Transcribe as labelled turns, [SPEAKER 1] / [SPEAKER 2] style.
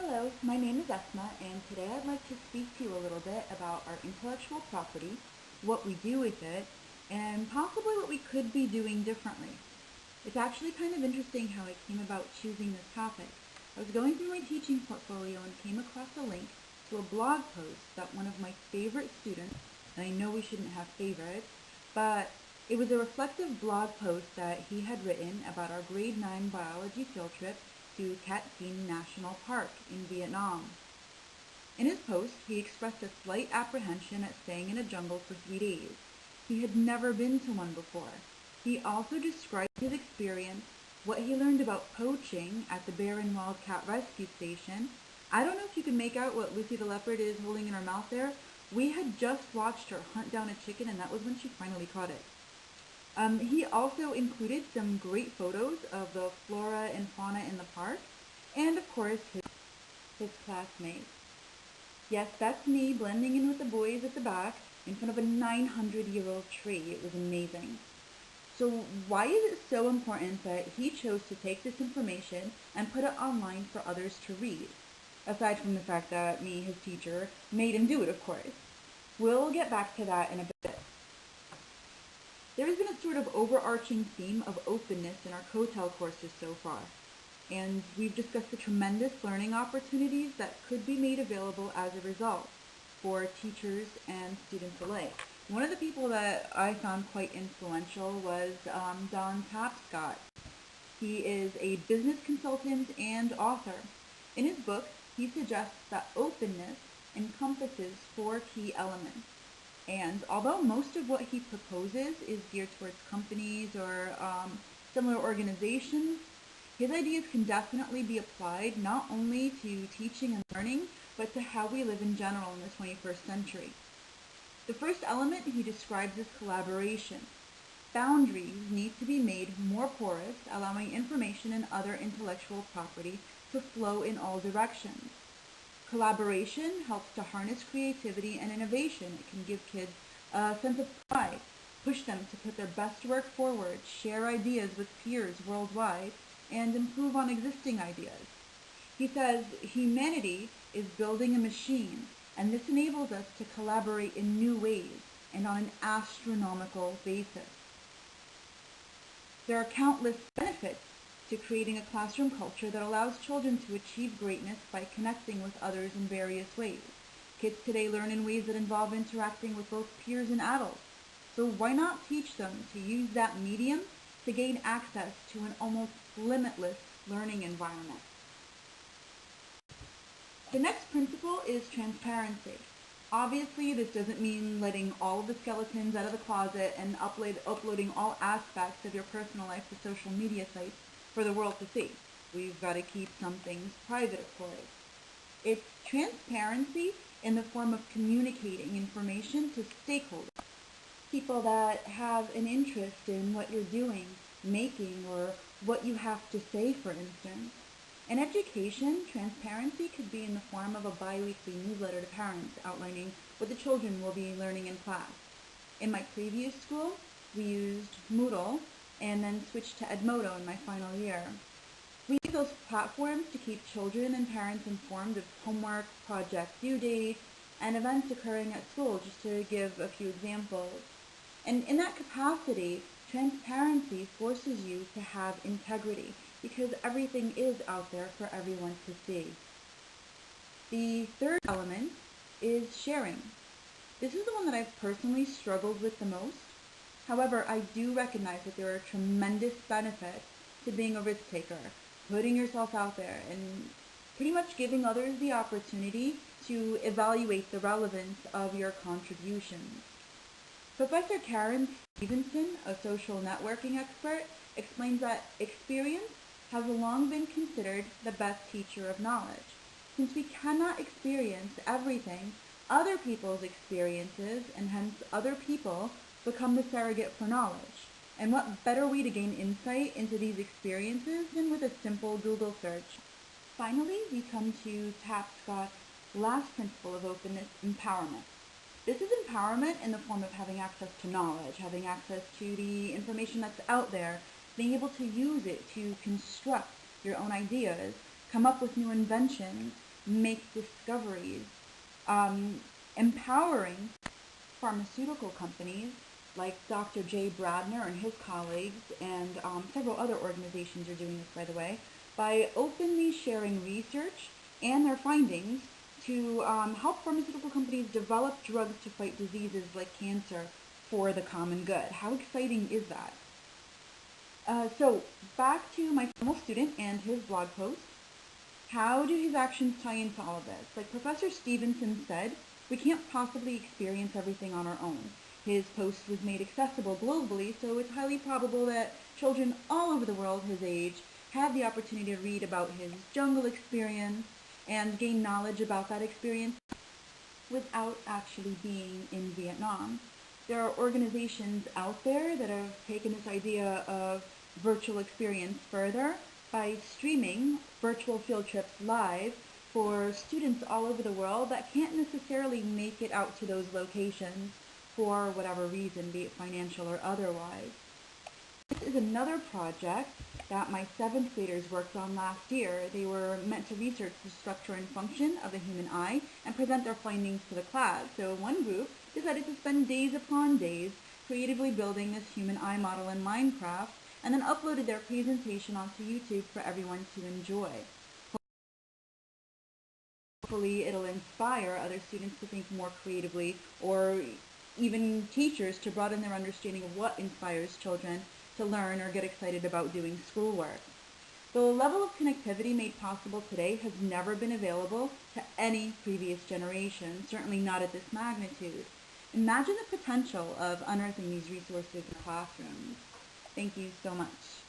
[SPEAKER 1] Hello, my name is Esma, and today I'd like to speak to you a little bit about our intellectual property, what we do with it, and possibly what we could be doing differently. It's actually kind of interesting how I came about choosing this topic. I was going through my teaching portfolio and came across a link to a blog post that one of my favorite students, and I know we shouldn't have favorites, but it was a reflective blog post that he had written about our grade 9 biology field trip to Cat Tien National Park in Vietnam. In his post, he expressed a slight apprehension at staying in a jungle for 3 days. He had never been to one before. He also described his experience, what he learned about poaching at the Bear and Wildcat Rescue Station. I don't know if you can make out what Lucy the leopard is holding in her mouth there. We had just watched her hunt down a chicken, and that was when she finally caught it. He also included some great photos of the flora and fauna in the park, and of course his classmates. Yes, that's me blending in with the boys at the back in front of a 900-year-old tree. It was amazing. So why is it so important that he chose to take this information and put it online for others to read? Aside from the fact that me, his teacher, made him do it, of course. We'll get back to that in a bit. There has been a sort of overarching theme of openness in our COTEL courses so far, and we've discussed the tremendous learning opportunities that could be made available as a result for teachers and students alike. One of the people that I found quite influential was Don Tapscott. He is a business consultant and author. In his book, he suggests that openness encompasses four key elements. And although most of what he proposes is geared towards companies or similar organizations, his ideas can definitely be applied not only to teaching and learning, but to how we live in general in the 21st century. The first element he describes as collaboration. Boundaries need to be made more porous, allowing information and other intellectual property to flow in all directions. Collaboration helps to harness creativity and innovation. It can give kids a sense of pride, push them to put their best work forward, share ideas with peers worldwide, and improve on existing ideas. He says humanity is building a machine, and this enables us to collaborate in new ways and on an astronomical basis. There are countless benefits to creating a classroom culture that allows children to achieve greatness by connecting with others in various ways. Kids today learn in ways that involve interacting with both peers and adults. So why not teach them to use that medium to gain access to an almost limitless learning environment? The next principle is transparency. Obviously, this doesn't mean letting all of the skeletons out of the closet and uploading all aspects of your personal life to social media sites for the world to see. We've got to keep some things private, of course. It's transparency in the form of communicating information to stakeholders, people that have an interest in what you're doing, making, or what you have to say, for instance. In education, transparency could be in the form of a bi-weekly newsletter to parents outlining what the children will be learning in class. In my previous school, we used Moodle and then switched to Edmodo in my final year. We use those platforms to keep children and parents informed of homework, project due dates, and events occurring at school, just to give a few examples. And in that capacity, transparency forces you to have integrity, because everything is out there for everyone to see. The third element is sharing. This is the one that I've personally struggled with the most. However, I do recognize that there are tremendous benefits to being a risk taker, putting yourself out there, and pretty much giving others the opportunity to evaluate the relevance of your contributions. Professor Karen Stevenson, a social networking expert, explains that experience has long been considered the best teacher of knowledge. Since we cannot experience everything, other people's experiences, and hence other people, become the surrogate for knowledge. And what better way to gain insight into these experiences than with a simple Google search? Finally, we come to Tapscott's last principle of openness, empowerment. This is empowerment in the form of having access to knowledge, having access to the information that's out there, being able to use it to construct your own ideas, come up with new inventions, make discoveries, um, empowering pharmaceutical companies like Dr. Jay Bradner and his colleagues, and several other organizations are doing this, by the way, by openly sharing research and their findings to help pharmaceutical companies develop drugs to fight diseases like cancer for the common good. How exciting is that? So back to my formal student and his blog post. How do his actions tie into all of this? Like Professor Stevenson said, we can't possibly experience everything on our own. His post was made accessible globally, so it's highly probable that children all over the world his age had the opportunity to read about his jungle experience and gain knowledge about that experience without actually being in Vietnam. There are organizations out there that have taken this idea of virtual experience further by streaming virtual field trips live for students all over the world that can't necessarily make it out to those locations for whatever reason, be it financial or otherwise. This is another project that my seventh graders worked on last year. They were meant to research the structure and function of the human eye and present their findings to the class. So one group decided to spend days upon days creatively building this human eye model in Minecraft and then uploaded their presentation onto YouTube for everyone to enjoy. Hopefully it'll inspire other students to think more creatively, or even teachers to broaden their understanding of what inspires children to learn or get excited about doing schoolwork. The level of connectivity made possible today has never been available to any previous generation, certainly not at this magnitude. Imagine the potential of unearthing these resources in classrooms. Thank you so much.